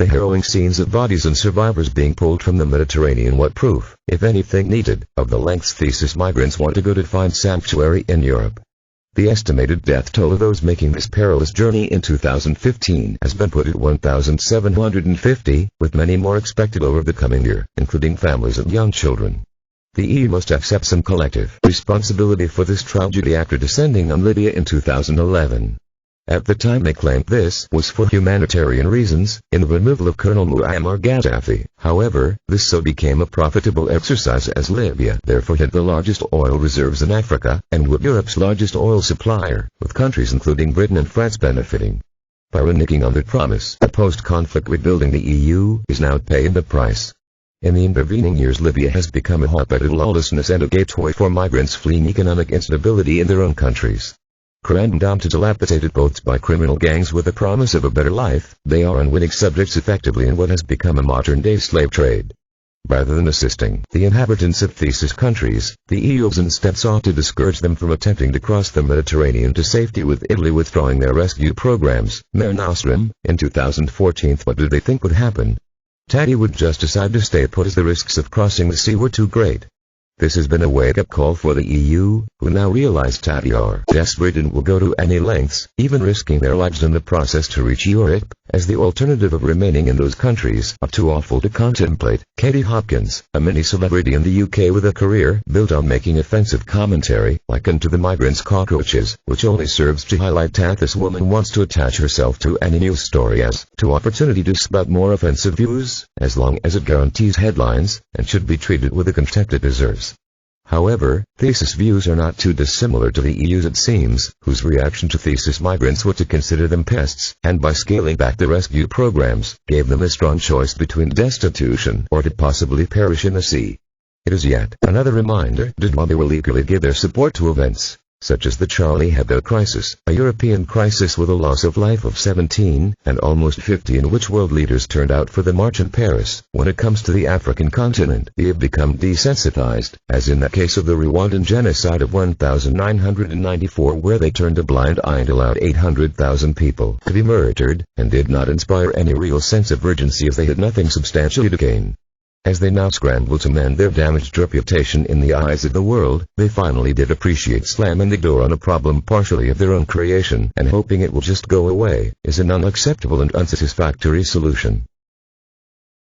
The harrowing scenes of bodies and survivors being pulled from the Mediterranean. What proof, if anything needed, of the lengths thesis migrants want to go to find sanctuary in Europe. The estimated death toll of those making this perilous journey in 2015 has been put at 1,750, with many more expected over the coming year, including families and young children. The EU must accept some collective responsibility for this tragedy after descending on Libya in 2011. At the time they claimed this was for humanitarian reasons, in the removal of Colonel Muammar Gaddafi. However, this so became a profitable exercise as Libya therefore had the largest oil reserves in Africa, and was Europe's largest oil supplier, with countries including Britain and France benefiting. By reneging on the promise, a post-conflict rebuilding, the EU is now paying the price. In the intervening years, Libya has become a hotbed of lawlessness and a gateway for migrants fleeing economic instability in their own countries. Crammed down to dilapidated boats by criminal gangs with the promise of a better life, they are unwitting subjects effectively in what has become a modern-day slave trade. Rather than assisting the inhabitants of thesis countries, the EU has instead sought to discourage them from attempting to cross the Mediterranean to safety, with Italy withdrawing their rescue programs. Mare Nostrum, in 2014. What did they think would happen? Tati would just decide to stay put as the risks of crossing the sea were too great. This has been a wake-up call for the EU, who now realize Tati are desperate and will go to any lengths, even risking their lives in the process, to reach Europe, as the alternative of remaining in those countries are too awful to contemplate. Katie Hopkins, a mini-celebrity in the UK with a career built on making offensive commentary, likened to the migrants' cockroaches, which only serves to highlight that this woman wants to attach herself to any news story as to opportunity to spout more offensive views, as long as it guarantees headlines, and should be treated with the contempt it deserves. However, thesis views are not too dissimilar to the EU's, it seems, whose reaction to thesis migrants was to consider them pests, and by scaling back the rescue programs, gave them a strong choice between destitution or to possibly perish in the sea. It is yet another reminder that while they will eagerly give their support to events such as the Charlie Hebdo crisis, a European crisis with a loss of life of 17 and almost 50, in which world leaders turned out for the march in Paris, when it comes to the African continent, they have become desensitized, as in the case of the Rwandan genocide of 1994, where they turned a blind eye and allowed 800,000 people to be murdered, and did not inspire any real sense of urgency, as they had nothing substantially to gain. As they now scramble to mend their damaged reputation in the eyes of the world, they finally did appreciate slamming the door on a problem partially of their own creation and hoping it will just go away is an unacceptable and unsatisfactory solution.